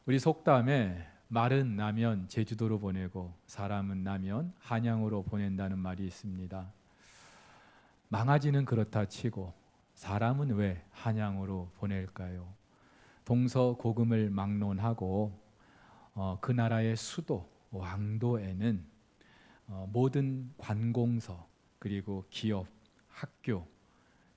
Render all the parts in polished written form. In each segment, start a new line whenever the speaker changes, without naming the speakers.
우리 속담에 말은 나면 제주도로 보내고 사람은 나면 한양으로 보낸다는 말이 있습니다. 망아지는 그렇다 치고 사람은 왜 한양으로 보낼까요? 동서고금을 막론하고 그 나라의 수도 왕도에는 모든 관공서 그리고 기업, 학교,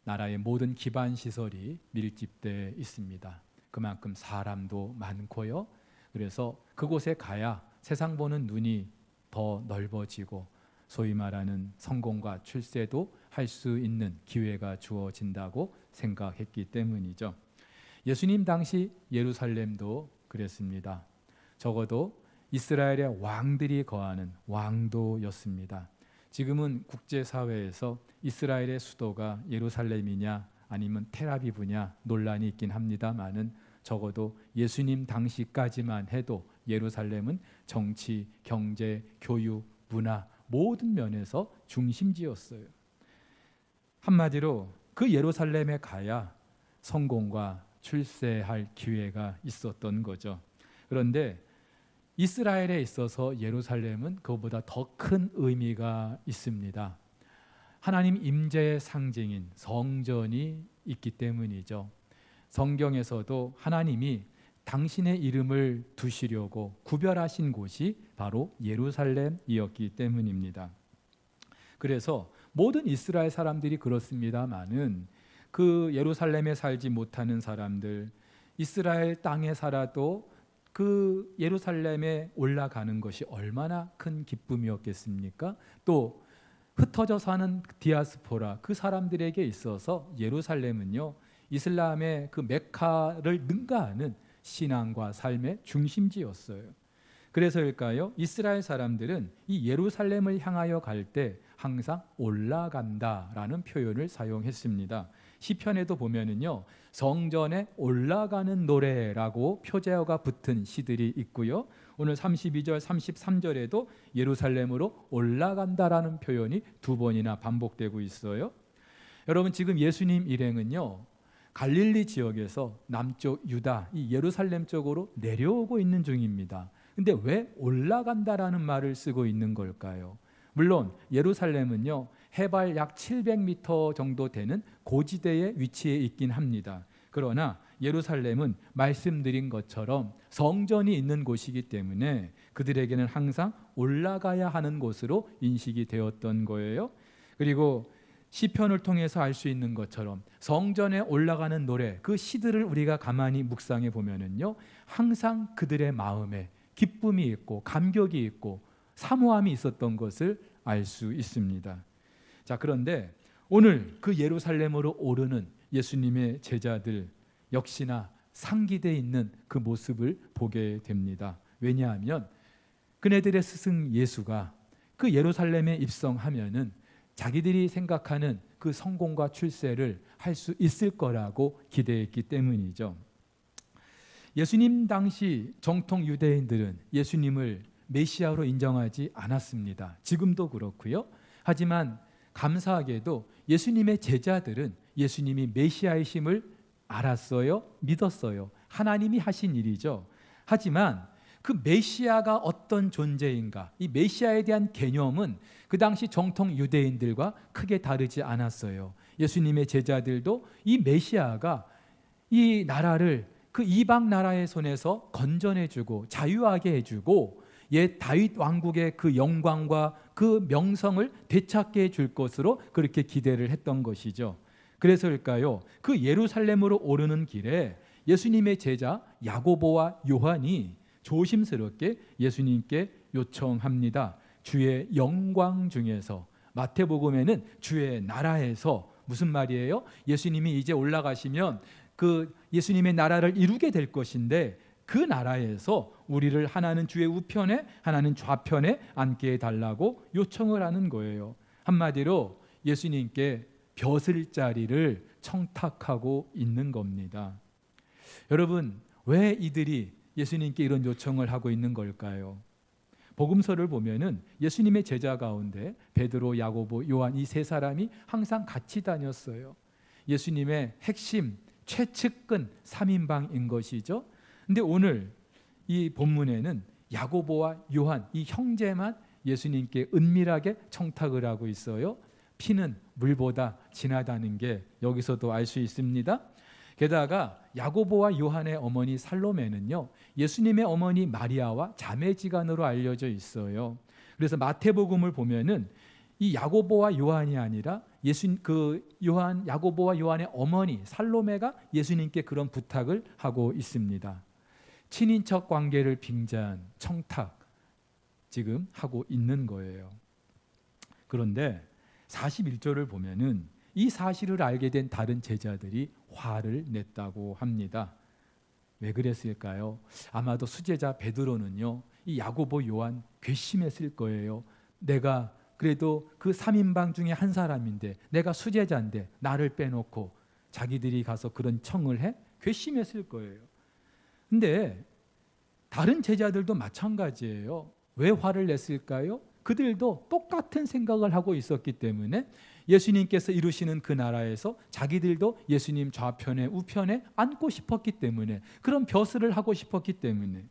나라의 모든 기반 시설이 밀집되어 있습니다. 그만큼 사람도 많고요. 그래서 그곳에 가야 세상 보는 눈이 더 넓어지고 소위 말하는 성공과 출세도 할 수 있는 기회가 주어진다고 생각했기 때문이죠. 예수님 당시 예루살렘도 그랬습니다. 적어도 이스라엘의 왕들이 거하는 왕도였습니다. 지금은 국제사회에서 이스라엘의 수도가 예루살렘이냐 아니면 텔아비브냐 논란이 있긴 합니다만은 적어도 예수님 당시까지만 해도 예루살렘은 정치, 경제, 교육, 문화 모든 면에서 중심지였어요. 한마디로 그 예루살렘에 가야 성공과 출세할 기회가 있었던 거죠. 그런데 이스라엘에 있어서 예루살렘은 그것보다 더 큰 의미가 있습니다. 하나님 임재의 상징인 성전이 있기 때문이죠. 성경에서도 하나님이 당신의 이름을 두시려고 구별하신 곳이 바로 예루살렘이었기 때문입니다. 그래서 모든 이스라엘 사람들이 그렇습니다마는 그 예루살렘에 살지 못하는 사람들, 이스라엘 땅에 살아도 그 예루살렘에 올라가는 것이 얼마나 큰 기쁨이었겠습니까? 또 흩어져 사는 디아스포라 그 사람들에게 있어서 예루살렘은요 이슬람의 그 메카를 능가하는 신앙과 삶의 중심지였어요. 그래서일까요? 이스라엘 사람들은 이 예루살렘을 향하여 갈 때 항상 올라간다라는 표현을 사용했습니다. 시편에도 보면은요 성전에 올라가는 노래라고 표제어가 붙은 시들이 있고요. 오늘 32절 33절에도 예루살렘으로 올라간다라는 표현이 2번이나 반복되고 있어요. 여러분 지금 예수님 일행은요 갈릴리 지역에서 남쪽 유다 이 예루살렘 쪽으로 내려오고 있는 중입니다. 근데 왜 올라간다라는 말을 쓰고 있는 걸까요? 물론 예루살렘은요 해발 약 700m 정도 되는 고지대에 위치해 있긴 합니다. 그러나 예루살렘은 말씀드린 것처럼 성전이 있는 곳이기 때문에 그들에게는 항상 올라가야 하는 곳으로 인식이 되었던 거예요. 그리고 시편을 통해서 알 수 있는 것처럼 성전에 올라가는 노래 그 시들을 우리가 가만히 묵상해 보면은요 항상 그들의 마음에 기쁨이 있고 감격이 있고 사모함이 있었던 것을 알 수 있습니다. 자, 그런데 오늘 그 예루살렘으로 오르는 예수님의 제자들 역시나 상기되어 있는 그 모습을 보게 됩니다. 왜냐하면 그네들의 스승 예수가 그 예루살렘에 입성하면은 자기들이 생각하는 그 성공과 출세를 할 수 있을 거라고 기대했기 때문이죠. 예수님 당시 정통 유대인들은 예수님을 메시아로 인정하지 않았습니다. 지금도 그렇고요. 하지만 감사하게도 예수님의 제자들은 예수님이 메시아이심을 알았어요. 믿었어요. 하나님이 하신 일이죠. 하지만 그 메시아가 어떤 존재인가, 이 메시아에 대한 개념은 그 당시 정통 유대인들과 크게 다르지 않았어요. 예수님의 제자들도 이 메시아가 이 나라를 그 이방 나라의 손에서 건져내주고 자유하게 해주고 옛 다윗 왕국의 그 영광과 그 명성을 되찾게 해줄 것으로 그렇게 기대를 했던 것이죠. 그래서일까요? 그 예루살렘으로 오르는 길에 예수님의 제자 야고보와 요한이 조심스럽게 예수님께 요청합니다. 주의 영광 중에서, 마태복음에는 주의 나라에서, 무슨 말이에요? 예수님이 이제 올라가시면 그 예수님의 나라를 이루게 될 것인데 그 나라에서 우리를 하나는 주의 우편에 하나는 좌편에 앉게 해달라고 요청을 하는 거예요. 한마디로 예수님께 벼슬 자리를 청탁하고 있는 겁니다. 여러분, 왜 이들이 예수님께 이런 요청을 하고 있는 걸까요? 복음서를 보면은 예수님의 제자 가운데 베드로, 야고보, 요한 이 세 사람이 항상 같이 다녔어요. 예수님의 핵심 최측근 3인방인 것이죠. 근데 오늘 이 본문에는 야고보와 요한 이 형제만 예수님께 은밀하게 청탁을 하고 있어요. 피는 물보다 진하다는 게 여기서도 알 수 있습니다. 게다가 야고보와 요한의 어머니 살로메는요, 예수님의 어머니 마리아와 자매지간으로 알려져 있어요. 그래서 마태복음을 보면은 이 야고보와 요한이 아니라 야고보와 요한의 어머니 살로메가 예수님께 그런 부탁을 하고 있습니다. 친인척 관계를 빙자한 청탁 지금 하고 있는 거예요. 그런데 41절을 보면은 이 사실을 알게 된 다른 제자들이 화를 냈다고 합니다. 왜 그랬을까요? 아마도 수제자 베드로는요, 이 야고보 요한 괘씸했을 거예요. 내가 그래도 그 3인방 중에 한 사람인데, 내가 수제자인데 나를 빼놓고 자기들이 가서 그런 청을 해? 괘씸했을 거예요. 근데 다른 제자들도 마찬가지예요. 왜 화를 냈을까요? 그들도 똑같은 생각을 하고 있었기 때문에 예수님께서 이루시는 그 나라에서 자기들도 예수님 좌편에 우편에 앉고 싶었기 때문에, 그런 벼슬을 하고 싶었기 때문에.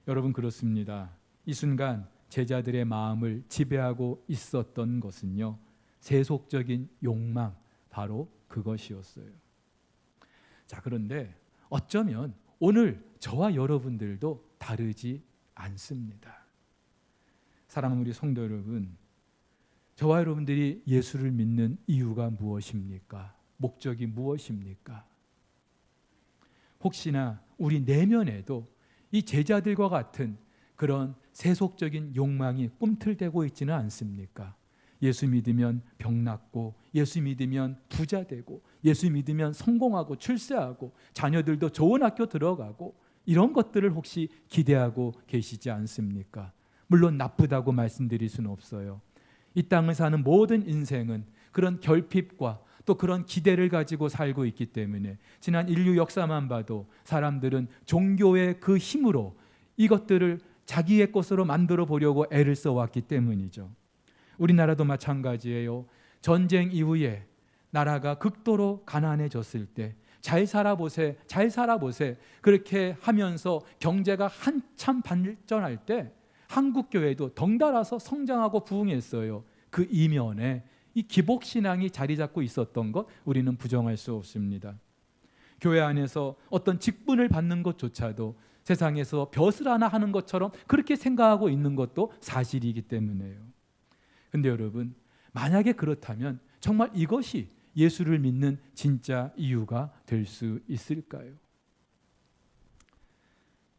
여러분, 그렇습니다. 이 순간 제자들의 마음을 지배하고 있었던 것은요, 세속적인 욕망, 바로 그것이었어요. 자, 그런데 어쩌면 오늘 저와 여러분들도 다르지 않습니다. 사랑하는 우리 성도 여러분, 저와 여러분들이 예수를 믿는 이유가 무엇입니까? 목적이 무엇입니까? 혹시나 우리 내면에도 이 제자들과 같은 그런 세속적인 욕망이 꿈틀대고 있지는 않습니까? 예수 믿으면 병 낫고, 예수 믿으면 부자 되고, 예수 믿으면 성공하고 출세하고 자녀들도 좋은 학교 들어가고, 이런 것들을 혹시 기대하고 계시지 않습니까? 물론 나쁘다고 말씀드릴 수는 없어요. 이 땅을 사는 모든 인생은 그런 결핍과 또 그런 기대를 가지고 살고 있기 때문에 지난 인류 역사만 봐도 사람들은 종교의 그 힘으로 이것들을 자기의 것으로 만들어 보려고 애를 써왔기 때문이죠. 우리나라도 마찬가지예요. 전쟁 이후에 나라가 극도로 가난해졌을 때 잘 살아보세, 잘 살아보세, 그렇게 하면서 경제가 한참 발전할 때 한국 교회도 덩달아서 성장하고 부흥했어요. 그 이면에 이 기복신앙이 자리 잡고 있었던 것 우리는 부정할 수 없습니다. 교회 안에서 어떤 직분을 받는 것조차도 세상에서 벼슬 하나 하는 것처럼 그렇게 생각하고 있는 것도 사실이기 때문에요. 근데 여러분, 만약에 그렇다면 정말 이것이 예수를 믿는 진짜 이유가 될 수 있을까요?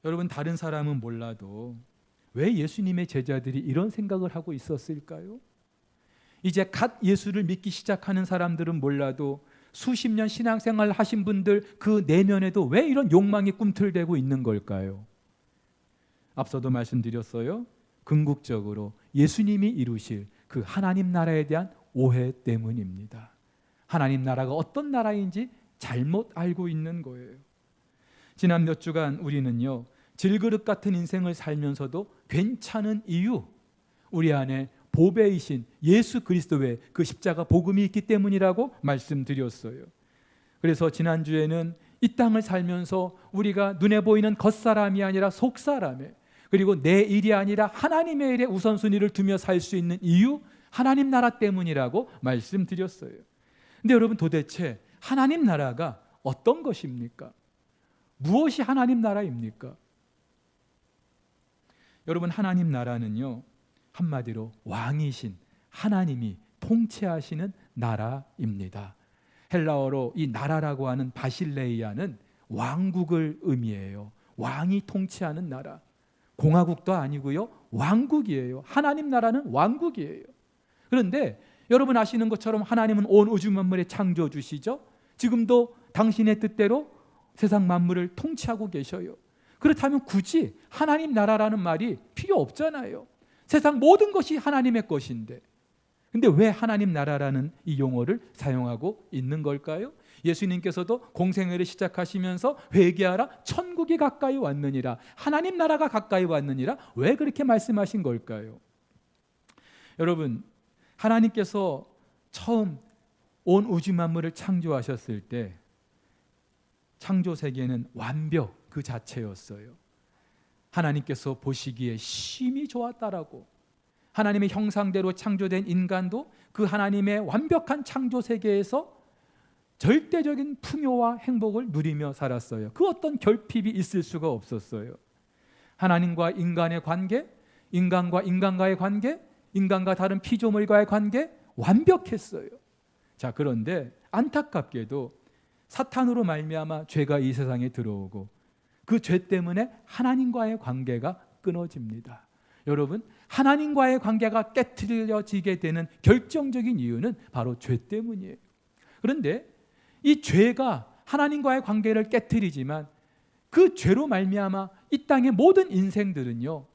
여러분, 다른 사람은 몰라도 왜 예수님의 제자들이 이런 생각을 하고 있었을까요? 이제 갓 예수를 믿기 시작하는 사람들은 몰라도 수십 년 신앙생활 하신 분들 그 내면에도 왜 이런 욕망이 꿈틀대고 있는 걸까요? 앞서도 말씀드렸어요. 궁극적으로 예수님이 이루실 그 하나님 나라에 대한 오해 때문입니다. 하나님 나라가 어떤 나라인지 잘못 알고 있는 거예요. 지난 몇 주간 우리는요, 질그릇 같은 인생을 살면서도 괜찮은 이유, 우리 안에 보배이신 예수 그리스도의 그 십자가 복음이 있기 때문이라고 말씀드렸어요. 그래서 지난주에는 이 땅을 살면서 우리가 눈에 보이는 겉사람이 아니라 속사람에, 그리고 내 일이 아니라 하나님의 일에 우선순위를 두며 살 수 있는 이유, 하나님 나라 때문이라고 말씀드렸어요. 근데 여러분, 도대체 하나님 나라가 어떤 것입니까? 무엇이 하나님 나라입니까? 여러분, 하나님 나라는요, 한마디로 왕이신 하나님이 통치하시는 나라입니다. 헬라어로 이 나라라고 하는 바실레이아는 왕국을 의미해요. 왕이 통치하는 나라. 공화국도 아니고요, 왕국이에요. 하나님 나라는 왕국이에요. 그런데 여러분 아시는 것처럼 하나님은 온 우주 만물의 창조주시죠. 지금도 당신의 뜻대로 세상 만물을 통치하고 계셔요. 그렇다면 굳이 하나님 나라라는 말이 필요 없잖아요. 세상 모든 것이 하나님의 것인데. 근데 왜 하나님 나라라는 이 용어를 사용하고 있는 걸까요? 예수님께서도 공생애를 시작하시면서 회개하라, 천국이 가까이 왔느니라, 하나님 나라가 가까이 왔느니라, 왜 그렇게 말씀하신 걸까요? 여러분, 하나님께서 처음 온 우주 만물을 창조하셨을 때 창조 세계는 완벽 그 자체였어요. 하나님께서 보시기에 심히 좋았다라고, 하나님의 형상대로 창조된 인간도 그 하나님의 완벽한 창조 세계에서 절대적인 풍요와 행복을 누리며 살았어요. 그 어떤 결핍이 있을 수가 없었어요. 하나님과 인간의 관계, 인간과 인간과의 관계, 인간과 다른 피조물과의 관계 완벽했어요. 자, 그런데 안타깝게도 사탄으로 말미암아 죄가 이 세상에 들어오고 그 죄 때문에 하나님과의 관계가 끊어집니다. 여러분, 하나님과의 관계가 깨트려지게 되는 결정적인 이유는 바로 죄 때문이에요. 그런데 이 죄가 하나님과의 관계를 깨트리지만 그 죄로 말미암아 이 땅의 모든 인생들은요,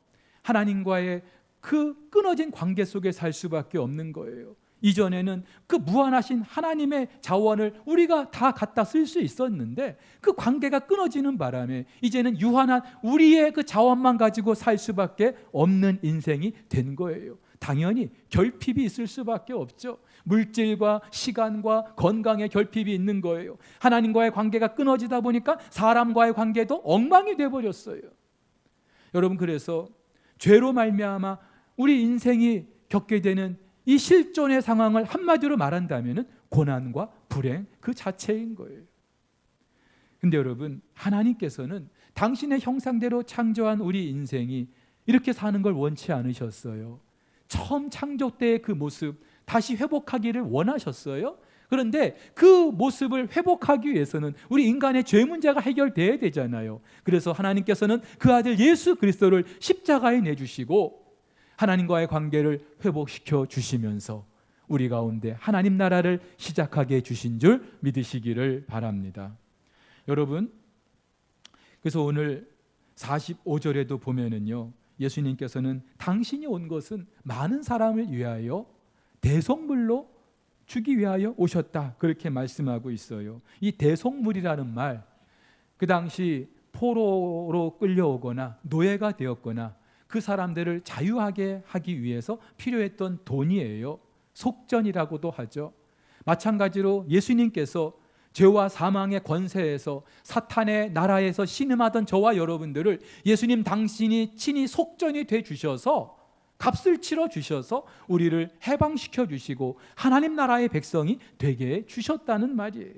하나님과의 그 끊어진 관계 속에 살 수밖에 없는 거예요. 이전에는 그 무한하신 하나님의 자원을 우리가 다 갖다 쓸 수 있었는데 그 관계가 끊어지는 바람에 이제는 유한한 우리의 그 자원만 가지고 살 수밖에 없는 인생이 된 거예요. 당연히 결핍이 있을 수밖에 없죠. 물질과 시간과 건강의 결핍이 있는 거예요. 하나님과의 관계가 끊어지다 보니까 사람과의 관계도 엉망이 돼버렸어요. 여러분, 그래서 죄로 말미암아 우리 인생이 겪게 되는 이 실존의 상황을 한마디로 말한다면 고난과 불행 그 자체인 거예요. 근데 여러분, 하나님께서는 당신의 형상대로 창조한 우리 인생이 이렇게 사는 걸 원치 않으셨어요. 처음 창조 때의 그 모습 다시 회복하기를 원하셨어요. 그런데 그 모습을 회복하기 위해서는 우리 인간의 죄 문제가 해결돼야 되잖아요. 그래서 하나님께서는 그 아들 예수 그리스도를 십자가에 내주시고 하나님과의 관계를 회복시켜 주시면서 우리 가운데 하나님 나라를 시작하게 해주신 줄 믿으시기를 바랍니다. 여러분, 그래서 오늘 45절에도 보면은요, 예수님께서는 당신이 온 것은 많은 사람을 위하여 대속물로 주기 위하여 오셨다, 그렇게 말씀하고 있어요. 이 대속물이라는 말, 그 당시 포로로 끌려오거나 노예가 되었거나 그 사람들을 자유하게 하기 위해서 필요했던 돈이에요. 속전이라고도 하죠. 마찬가지로 예수님께서 죄와 사망의 권세에서 사탄의 나라에서 신음하던 저와 여러분들을 예수님 당신이 친히 속전이 돼 주셔서 값을 치러 주셔서 우리를 해방시켜 주시고 하나님 나라의 백성이 되게 해 주셨다는 말이에요.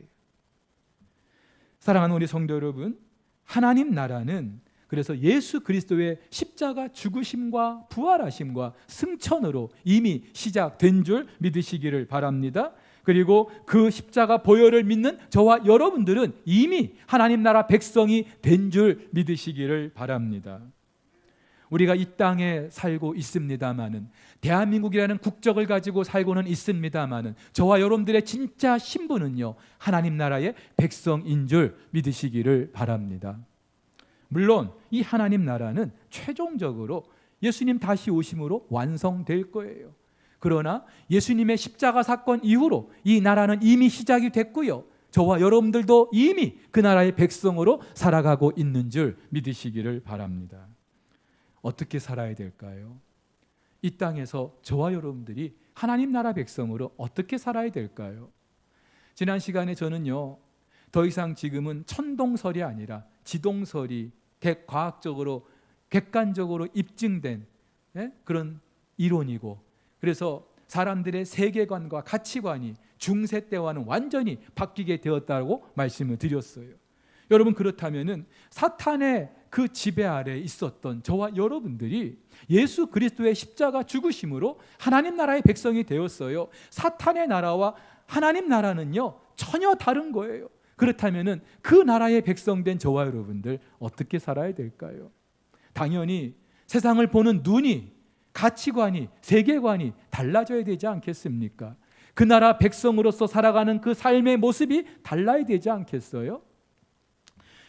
사랑하는 우리 성도 여러분, 하나님 나라는 그래서 예수 그리스도의 십자가 죽으심과 부활하심과 승천으로 이미 시작된 줄 믿으시기를 바랍니다. 그리고 그 십자가 보혈을 믿는 저와 여러분들은 이미 하나님 나라 백성이 된 줄 믿으시기를 바랍니다. 우리가 이 땅에 살고 있습니다마는, 대한민국이라는 국적을 가지고 살고는 있습니다마는 저와 여러분들의 진짜 신분은요, 하나님 나라의 백성인 줄 믿으시기를 바랍니다. 물론 이 하나님 나라는 최종적으로 예수님 다시 오심으로 완성될 거예요. 그러나 예수님의 십자가 사건 이후로 이 나라는 이미 시작이 됐고요, 저와 여러분들도 이미 그 나라의 백성으로 살아가고 있는 줄 믿으시기를 바랍니다. 어떻게 살아야 될까요? 이 땅에서 저와 여러분들이 하나님 나라 백성으로 어떻게 살아야 될까요? 지난 시간에 저는요, 더 이상 지금은 천동설이 아니라 지동설이 과학적으로 객관적으로 입증된 그런 이론이고, 그래서 사람들의 세계관과 가치관이 중세 때와는 완전히 바뀌게 되었다고 말씀을 드렸어요. 여러분, 그렇다면은 사탄의 그 지배 아래에 있었던 저와 여러분들이 예수 그리스도의 십자가 죽으심으로 하나님 나라의 백성이 되었어요. 사탄의 나라와 하나님 나라는요, 전혀 다른 거예요. 그렇다면은 그 나라의 백성된 저와 여러분들 어떻게 살아야 될까요? 당연히 세상을 보는 눈이, 가치관이, 세계관이 달라져야 되지 않겠습니까? 그 나라 백성으로서 살아가는 그 삶의 모습이 달라야 되지 않겠어요?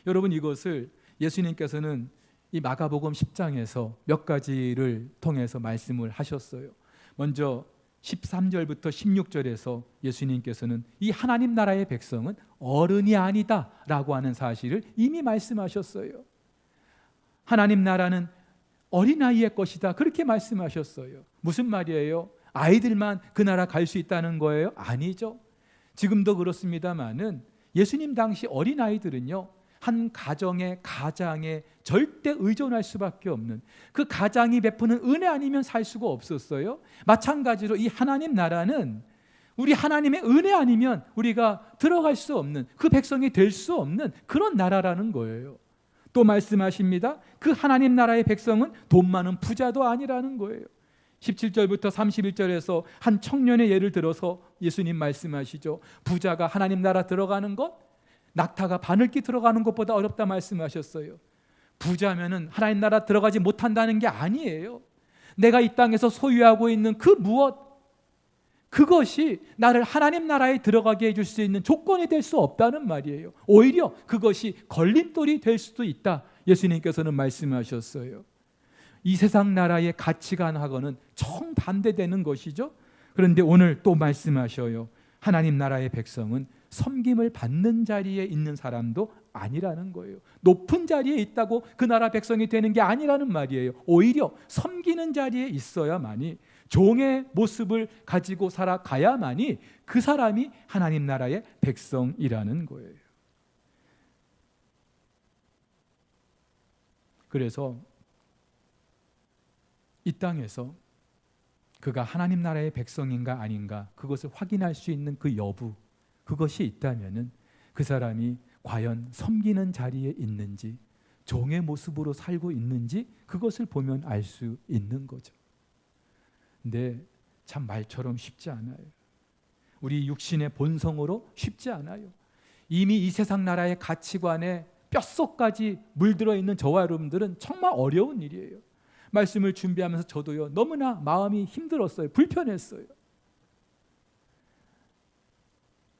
여러분, 이것을 예수님께서는 이 마가복음 10장에서 몇 가지를 통해서 말씀을 하셨어요. 먼저 13절부터 16절에서 예수님께서는 이 하나님 나라의 백성은 어른이 아니다 라고 하는 사실을 이미 말씀하셨어요. 하나님 나라는 어린아이의 것이다, 그렇게 말씀하셨어요. 무슨 말이에요? 아이들만 그 나라 갈 수 있다는 거예요? 아니죠. 지금도 그렇습니다마는 예수님 당시 어린아이들은요, 한 가정의 가장의 절대 의존할 수밖에 없는, 그 가장이 베푸는 은혜 아니면 살 수가 없었어요. 마찬가지로 이 하나님 나라는 우리 하나님의 은혜 아니면 우리가 들어갈 수 없는, 그 백성이 될 수 없는 그런 나라라는 거예요. 또 말씀하십니다. 그 하나님 나라의 백성은 돈 많은 부자도 아니라는 거예요. 17절부터 31절에서 한 청년의 예를 들어서 예수님 말씀하시죠. 부자가 하나님 나라 들어가는 것, 낙타가 바늘기 들어가는 것보다 어렵다 말씀하셨어요. 부자면은 하나님 나라 들어가지 못한다는 게 아니에요. 내가 이 땅에서 소유하고 있는 그 무엇, 그것이 나를 하나님 나라에 들어가게 해줄 수 있는 조건이 될 수 없다는 말이에요. 오히려 그것이 걸림돌이 될 수도 있다, 예수님께서는 말씀하셨어요. 이 세상 나라의 가치관하고는 정반대되는 것이죠. 그런데 오늘 또 말씀하셔요. 하나님 나라의 백성은 섬김을 받는 자리에 있는 사람도 아니라는 거예요. 높은 자리에 있다고 그 나라 백성이 되는 게 아니라는 말이에요. 오히려 섬기는 자리에 있어야만이, 종의 모습을 가지고 살아가야만이 그 사람이 하나님 나라의 백성이라는 거예요. 그래서 이 땅에서 그가 하나님 나라의 백성인가 아닌가, 그것을 확인할 수 있는 그 여부, 그것이 있다면은 그 사람이 과연 섬기는 자리에 있는지, 종의 모습으로 살고 있는지, 그것을 보면 알 수 있는 거죠. 근데 참 말처럼 쉽지 않아요. 우리 육신의 본성으로 쉽지 않아요. 이미 이 세상 나라의 가치관에 뼛속까지 물들어 있는 저와 여러분들은 정말 어려운 일이에요. 말씀을 준비하면서 저도요, 너무나 마음이 힘들었어요. 불편했어요.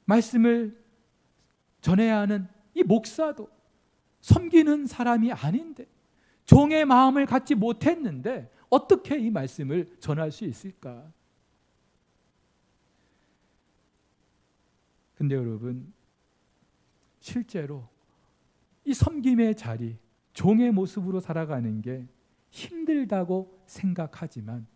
말씀을 전해야 하는 이 목사도 섬기는 사람이 아닌데, 종의 마음을 갖지 못했는데 어떻게 이 말씀을 전할 수 있을까? 근데 여러분, 실제로 이 섬김의 자리, 종의 모습으로 살아가는 게 힘들다고 생각하지만,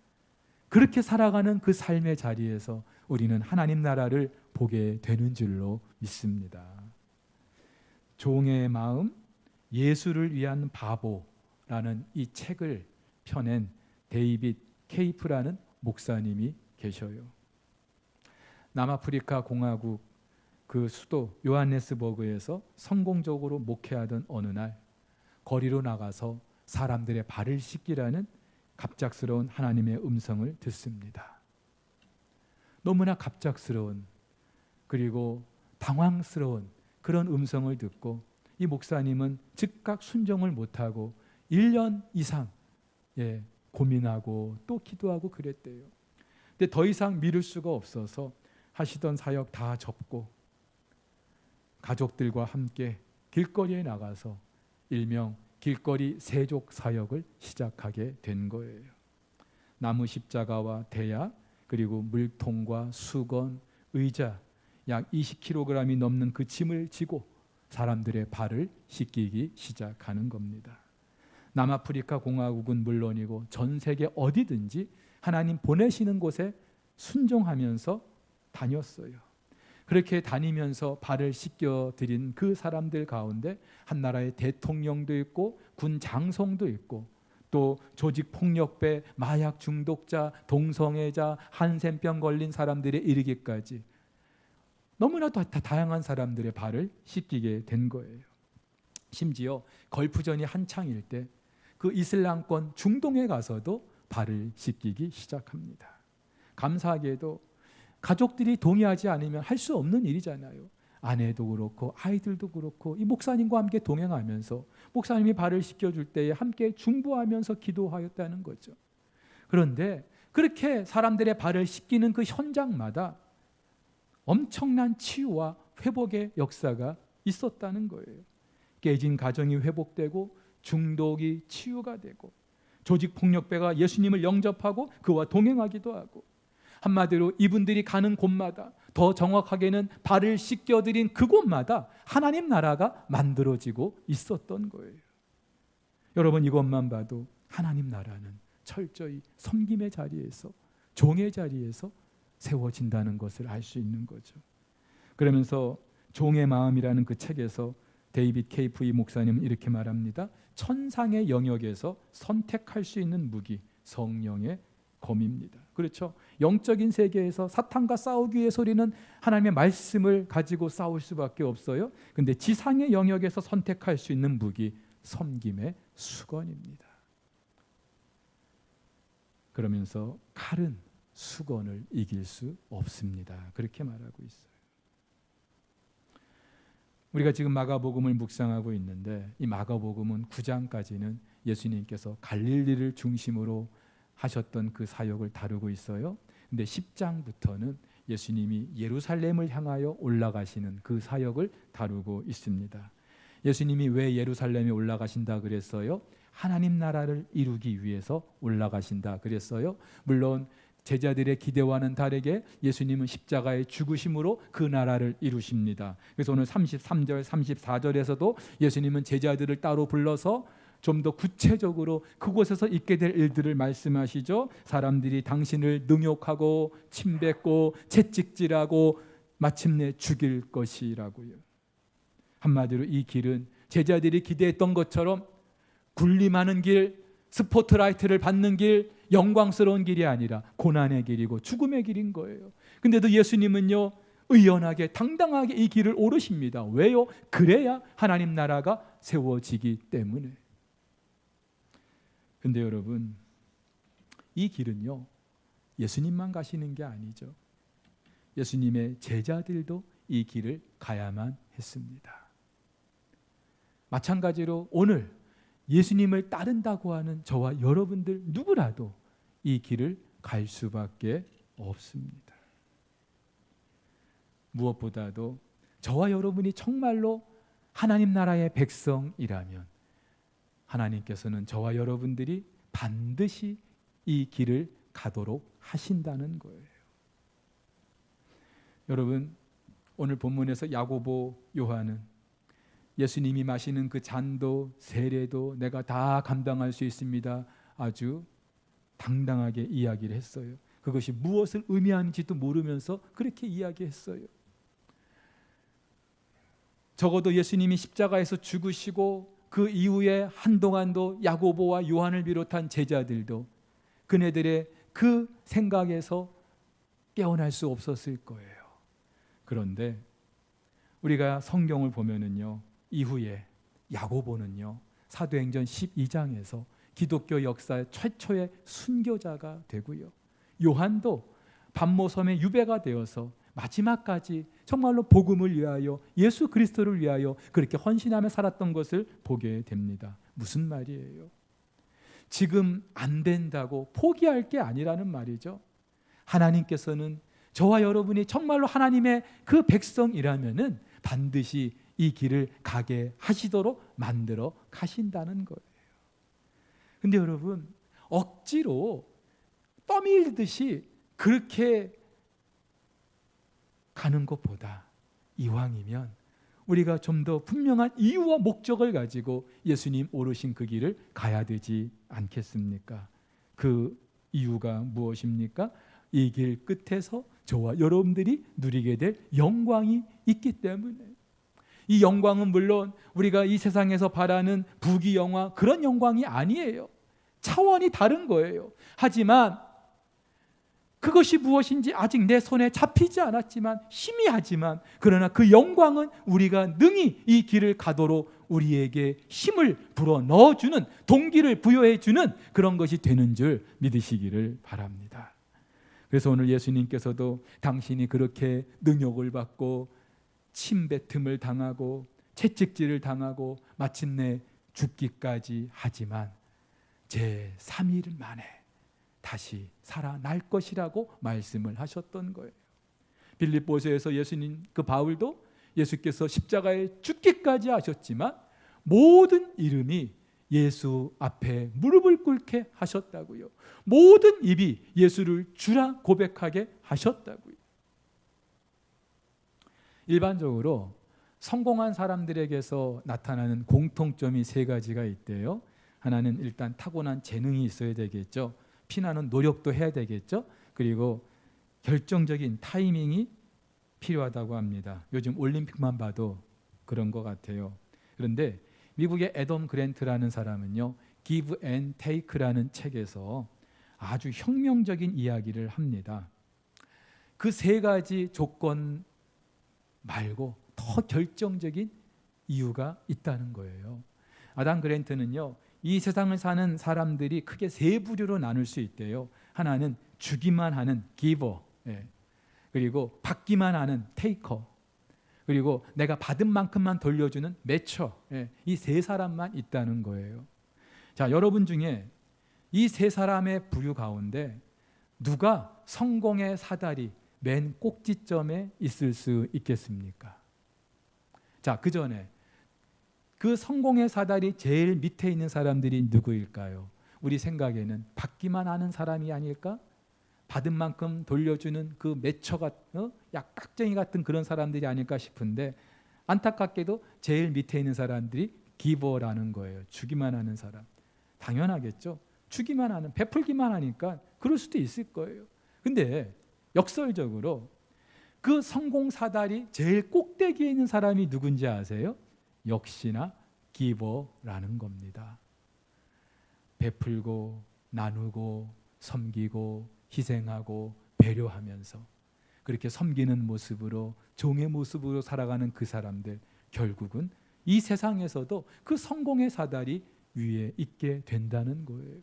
그렇게 살아가는 그 삶의 자리에서 우리는 하나님 나라를 보게 되는 줄로 믿습니다. 종의 마음, 예수를 위한 바보라는 이 책을 펴낸 데이빗 케이프라는 목사님이 계셔요. 남아프리카 공화국 그 수도 요하네스버그에서 성공적으로 목회하던 어느 날, 거리로 나가서 사람들의 발을 씻기라는 갑작스러운 하나님의 음성을 듣습니다. 너무나 갑작스러운, 그리고 당황스러운 그런 음성을 듣고 이 목사님은 즉각 순종을 못하고 1년 이상 고민하고 또 기도하고 그랬대요. 근데 더 이상 미룰 수가 없어서 하시던 사역 다 접고 가족들과 함께 길거리에 나가서 일명 길거리 세족 사역을 시작하게 된 거예요. 나무 십자가와 대야, 그리고 물통과 수건, 의자, 약 20kg이 넘는 그 짐을 지고 사람들의 발을 씻기기 시작하는 겁니다. 남아프리카 공화국은 물론이고 전 세계 어디든지 하나님 보내시는 곳에 순종하면서 다녔어요. 그렇게 다니면서 발을 씻겨드린 그 사람들 가운데 한 나라의 대통령도 있고 군 장성도 있고, 또 조직폭력배, 마약 중독자, 동성애자, 한센병 걸린 사람들에 이르기까지 너무나 다양한 사람들의 발을 씻기게 된 거예요. 심지어 걸프전이 한창일 때 그 이슬람권 중동에 가서도 발을 씻기기 시작합니다. 감사하게도 가족들이 동의하지 않으면 할 수 없는 일이잖아요. 아내도 그렇고 아이들도 그렇고 이 목사님과 함께 동행하면서 목사님이 발을 씻겨줄 때에 함께 중보하면서 기도하였다는 거죠. 그런데 그렇게 사람들의 발을 씻기는 그 현장마다 엄청난 치유와 회복의 역사가 있었다는 거예요. 깨진 가정이 회복되고 중독이 치유가 되고 조직폭력배가 예수님을 영접하고 그와 동행하기도 하고, 한마디로 이분들이 가는 곳마다, 더 정확하게는 발을 씻겨드린 그곳마다 하나님 나라가 만들어지고 있었던 거예요. 여러분, 이것만 봐도 하나님 나라는 철저히 섬김의 자리에서, 종의 자리에서 세워진다는 것을 알 수 있는 거죠. 그러면서 종의 마음이라는 그 책에서 데이빗 KV 목사님은 이렇게 말합니다. 천상의 영역에서 선택할 수 있는 무기, 성령의 검입니다. 그렇죠? 영적인 세계에서 사탄과 싸우기 위해 우리는 하나님의 말씀을 가지고 싸울 수밖에 없어요. 근데 지상의 영역에서 선택할 수 있는 무기, 섬김의 수건입니다. 그러면서 칼은 수건을 이길 수 없습니다. 그렇게 말하고 있어요. 우리가 지금 마가복음을 묵상하고 있는데 이 마가복음은 9장까지는 예수님께서 갈릴리를 중심으로 하셨던 그 사역을 다루고 있어요. 근데 10장부터는 예수님이 예루살렘을 향하여 올라가시는 그 사역을 다루고 있습니다. 예수님이 왜 예루살렘에 올라가신다 그랬어요? 하나님 나라를 이루기 위해서 올라가신다 그랬어요. 물론 제자들의 기대와는 다르게 예수님은 십자가의 죽으심으로 그 나라를 이루십니다. 그래서 오늘 33절, 34절에서도 예수님은 제자들을 따로 불러서 좀 더 구체적으로 그곳에서 있게 될 일들을 말씀하시죠. 사람들이 당신을 능욕하고 침뱉고 채찍질하고 마침내 죽일 것이라고요. 한마디로 이 길은 제자들이 기대했던 것처럼 군림하는 길, 스포트라이트를 받는 길, 영광스러운 길이 아니라 고난의 길이고 죽음의 길인 거예요. 근데도 예수님은요, 의연하게 당당하게 이 길을 오르십니다. 왜요? 그래야 하나님 나라가 세워지기 때문에. 근데 여러분, 이 길은요, 예수님만 가시는 게 아니죠. 예수님의 제자들도 이 길을 가야만 했습니다. 마찬가지로 오늘 예수님을 따른다고 하는 저와 여러분들 누구라도 이 길을 갈 수밖에 없습니다. 무엇보다도 저와 여러분이 정말로 하나님 나라의 백성이라면 하나님께서는 저와 여러분들이 반드시 이 길을 가도록 하신다는 거예요. 여러분, 오늘 본문에서 야고보, 요한은 예수님이 마시는 그 잔도 세례도 내가 다 감당할 수 있습니다. 아주 당당하게 이야기를 했어요. 그것이 무엇을 의미하는지도 모르면서 그렇게 이야기했어요. 적어도 예수님이 십자가에서 죽으시고 그 이후에 한동안도 야고보와 요한을 비롯한 제자들도 그네들의 그 생각에서 깨어날 수 없었을 거예요. 그런데 우리가 성경을 보면은요, 이후에 야고보는요, 사도행전 12장에서 기독교 역사의 최초의 순교자가 되고요, 요한도 반모섬의 유배가 되어서 마지막까지 정말로 복음을 위하여 예수 그리스도를 위하여 그렇게 헌신하며 살았던 것을 보게 됩니다. 무슨 말이에요? 지금 안 된다고 포기할 게 아니라는 말이죠. 하나님께서는 저와 여러분이 정말로 하나님의 그 백성이라면은 반드시 이 길을 가게 하시도록 만들어 가신다는 거예요. 근데 여러분, 억지로 떠밀듯이 그렇게 가는 것보다 이왕이면 우리가 좀 더 분명한 이유와 목적을 가지고 예수님 오르신 그 길을 가야 되지 않겠습니까? 그 이유가 무엇입니까? 이 길 끝에서 저와 여러분들이 누리게 될 영광이 있기 때문에. 이 영광은 물론 우리가 이 세상에서 바라는 부귀 영화 그런 영광이 아니에요. 차원이 다른 거예요. 하지만 그것이 무엇인지 아직 내 손에 잡히지 않았지만 희미하지만 그러나 그 영광은 우리가 능히 이 길을 가도록 우리에게 힘을 불어 넣어주는, 동기를 부여해주는 그런 것이 되는 줄 믿으시기를 바랍니다. 그래서 오늘 예수님께서도 당신이 그렇게 능욕을 받고 침뱉음을 당하고 채찍질을 당하고 마침내 죽기까지 하지만 제 3일 만에 다시 살아날 것이라고 말씀을 하셨던 거예요. 빌립보서에서 예수님, 그 바울도 예수께서 십자가에 죽기까지 하셨지만 모든 이름이 예수 앞에 무릎을 꿇게 하셨다고요. 모든 입이 예수를 주라 고백하게 하셨다고요. 일반적으로 성공한 사람들에게서 나타나는 공통점이 3가지가 있대요. 하나는 일단 타고난 재능이 있어야 되겠죠. 피나는 노력도 해야 되겠죠. 그리고 결정적인 타이밍이 필요하다고 합니다. 요즘 올림픽만 봐도 그런 것 같아요. 그런데 미국의 애덤 그랜트라는 사람은요, Give and Take라는 책에서 아주 혁명적인 이야기를 합니다. 그 세 가지 조건 말고 더 결정적인 이유가 있다는 거예요. 아담 그랜트는요, 이 세상을 사는 사람들이 크게 세 부류로 나눌 수 있대요. 하나는 주기만 하는 기버, 그리고 받기만 하는 테이커, 그리고 내가 받은 만큼만 돌려주는 매처, 이 세 사람만 있다는 거예요. 자, 여러분 중에 이 세 사람의 부류 가운데 누가 성공의 사다리 맨 꼭지점에 있을 수 있겠습니까? 자, 그 전에 그 성공의 사다리 제일 밑에 있는 사람들이 누구일까요? 우리 생각에는 받기만 하는 사람이 아닐까? 받은 만큼 돌려주는 그 매처가 약깍쟁이 같은 그런 사람들이 아닐까 싶은데, 안타깝게도 제일 밑에 있는 사람들이 기버라는 거예요. 주기만 하는 사람. 당연하겠죠. 주기만 하는, 베풀기만 하니까 그럴 수도 있을 거예요. 근데 역설적으로 그 성공 사다리 제일 꼭대기에 있는 사람이 누군지 아세요? 역시나 기버라는 겁니다. 베풀고 나누고 섬기고 희생하고 배려하면서 그렇게 섬기는 모습으로, 종의 모습으로 살아가는 그 사람들, 결국은 이 세상에서도 그 성공의 사다리 위에 있게 된다는 거예요.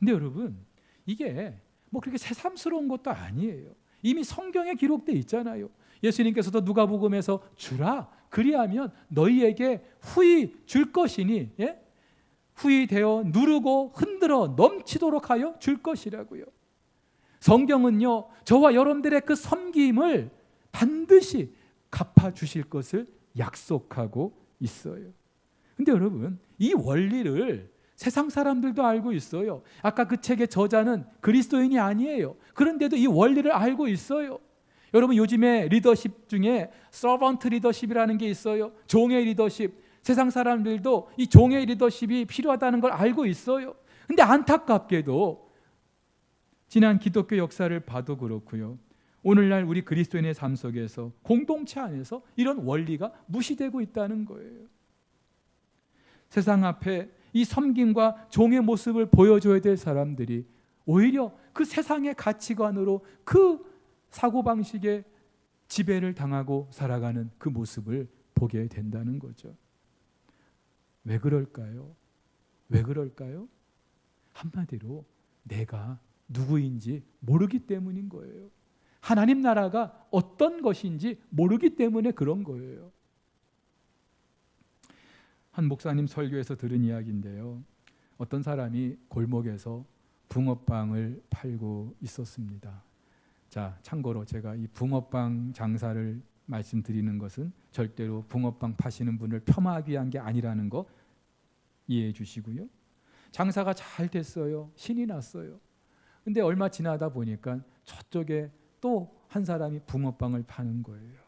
근데 여러분, 이게 뭐 그렇게 새삼스러운 것도 아니에요. 이미 성경에 기록되어 있잖아요. 예수님께서도 누가복음에서 주라, 그리하면 너희에게 후히 줄 것이니, 후히 되어 누르고 흔들어 넘치도록 하여 줄 것이라고요. 성경은요, 저와 여러분들의 그 섬김을 반드시 갚아주실 것을 약속하고 있어요. 근데 여러분, 이 원리를 세상 사람들도 알고 있어요. 아까 그 책의 저자는 그리스도인이 아니에요. 그런데도 이 원리를 알고 있어요. 여러분, 요즘에 리더십 중에 서번트 리더십이라는 게 있어요. 종의 리더십. 세상 사람들도 이 종의 리더십이 필요하다는 걸 알고 있어요. 근데 안타깝게도 지난 기독교 역사를 봐도 그렇고요, 오늘날 우리 그리스도인의 삶 속에서, 공동체 안에서 이런 원리가 무시되고 있다는 거예요. 세상 앞에 이 섬김과 종의 모습을 보여줘야 될 사람들이 오히려 그 세상의 가치관으로 그 사고방식에 지배를 당하고 살아가는 그 모습을 보게 된다는 거죠. 왜 그럴까요? 왜 그럴까요? 한마디로 내가 누구인지 모르기 때문인 거예요. 하나님 나라가 어떤 것인지 모르기 때문에 그런 거예요. 한 목사님 설교에서 들은 이야기인데요, 어떤 사람이 골목에서 붕어빵을 팔고 있었습니다. 자, 참고로 제가 이 붕어빵 장사를 말씀드리는 것은 절대로 붕어빵 파시는 분을 폄하하기 위한 게 아니라는 거 이해해 주시고요. 장사가 잘 됐어요. 신이 났어요. 근데 얼마 지나다 보니까 저쪽에 또 한 사람이 붕어빵을 파는 거예요.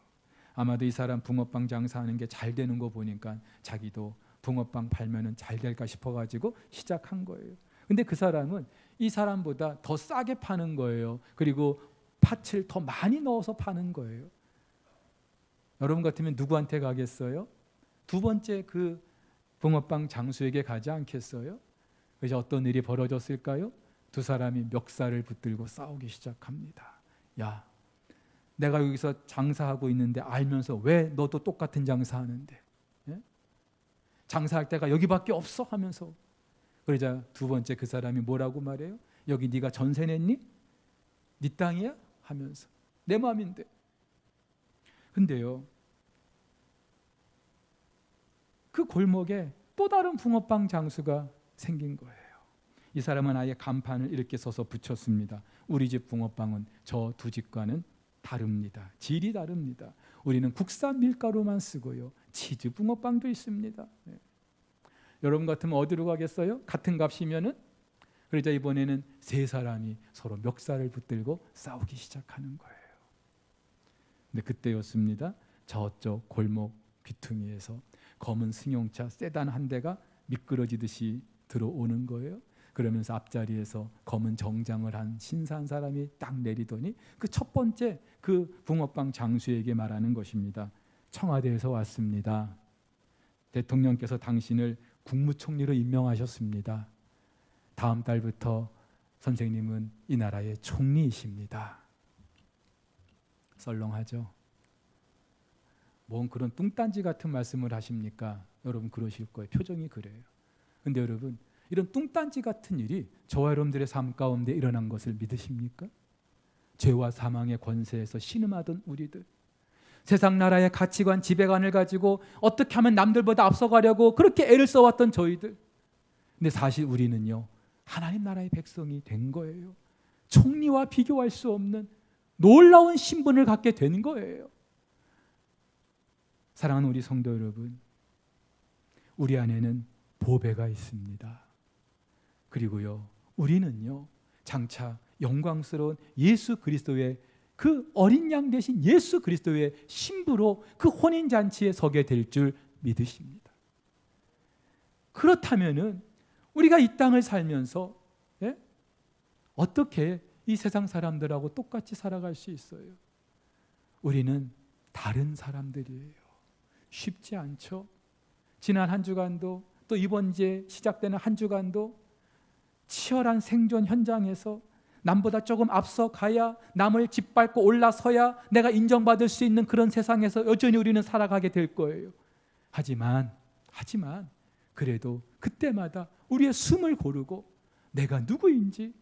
아마도 이 사람 붕어빵 장사하는 게 잘 되는 거 보니까 자기도 붕어빵 팔면은 잘 될까 싶어가지고 시작한 거예요. 근데 그 사람은 이 사람보다 더 싸게 파는 거예요. 그리고 팥을 더 많이 넣어서 파는 거예요. 여러분 같으면 누구한테 가겠어요? 두 번째 그 붕어빵 장수에게 가지 않겠어요? 그래서 어떤 일이 벌어졌을까요? 두 사람이 멱살을 붙들고 싸우기 시작합니다. 야, 내가 여기서 장사하고 있는데 알면서 왜 너도 똑같은 장사하는데? 장사할 데가 여기밖에 없어 하면서. 그러자 두 번째 그 사람이 뭐라고 말해요? 여기 네가 전세 냈니? 네 땅이야? 하면서. 내 마음인데. 근데요, 그 골목에 또 다른 붕어빵 장수가 생긴 거예요. 이 사람은 아예 간판을 이렇게 써서 붙였습니다. 우리 집 붕어빵은 저 두 집과는 다릅니다. 질이 다릅니다. 우리는 국산 밀가루만 쓰고요, 치즈 붕어빵도 있습니다. 여러분 같으면 어디로 가겠어요? 같은 값이면은. 그러자 이번에는 세 사람이 서로 멱살을 붙들고 싸우기 시작하는 거예요. 근데 그때였습니다. 저쪽 골목 귀퉁이에서 검은 승용차 세단 한 대가 미끄러지듯이 들어오는 거예요. 그러면서 앞자리에서 검은 정장을 한 신사한 사람이 딱 내리더니 그 첫 번째 그 붕어빵 장수에게 말하는 것입니다. 청와대에서 왔습니다. 대통령께서 당신을 국무총리로 임명하셨습니다. 다음 달부터 선생님은 이 나라의 총리이십니다. 썰렁하죠? 뭔 그런 뚱딴지 같은 말씀을 하십니까? 여러분 그러실 거예요. 표정이 그래요. 근데 여러분, 이런 뚱딴지 같은 일이 저와 여러분들의 삶 가운데 일어난 것을 믿으십니까? 죄와 사망의 권세에서 신음하던 우리들, 세상 나라의 가치관, 지배관을 가지고 어떻게 하면 남들보다 앞서가려고 그렇게 애를 써왔던 저희들, 근데 사실 우리는요, 하나님 나라의 백성이 된 거예요. 총리와 비교할 수 없는 놀라운 신분을 갖게 된 거예요. 사랑하는 우리 성도 여러분, 우리 안에는 보배가 있습니다. 그리고요, 우리는요, 장차 영광스러운 예수 그리스도의 그 어린 양 대신 예수 그리스도의 신부로 그 혼인잔치에 서게 될 줄 믿으십니다. 그렇다면은 우리가 이 땅을 살면서 어떻게 이 세상 사람들하고 똑같이 살아갈 수 있어요? 우리는 다른 사람들이에요. 쉽지 않죠? 지난 한 주간도 또 이번 이제 시작되는 한 주간도 치열한 생존 현장에서 남보다 조금 앞서 가야, 남을 짓밟고 올라서야 내가 인정받을 수 있는 그런 세상에서 여전히 우리는 살아가게 될 거예요. 하지만 그래도 그때마다 우리의 숨을 고르고 내가 누구인지,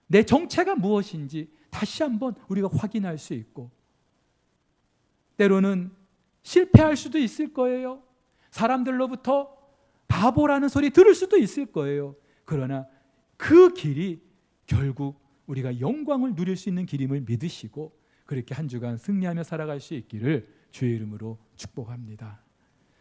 내 정체가 무엇인지 다시 한번 우리가 확인할 수 있고, 때로는 실패할 수도 있을 거예요. 사람들로부터 바보라는 소리 들을 수도 있을 거예요. 그러나 그 길이 결국 우리가 영광을 누릴 수 있는 길임을 믿으시고 그렇게 한 주간 승리하며 살아갈 수 있기를 주의 이름으로 축복합니다.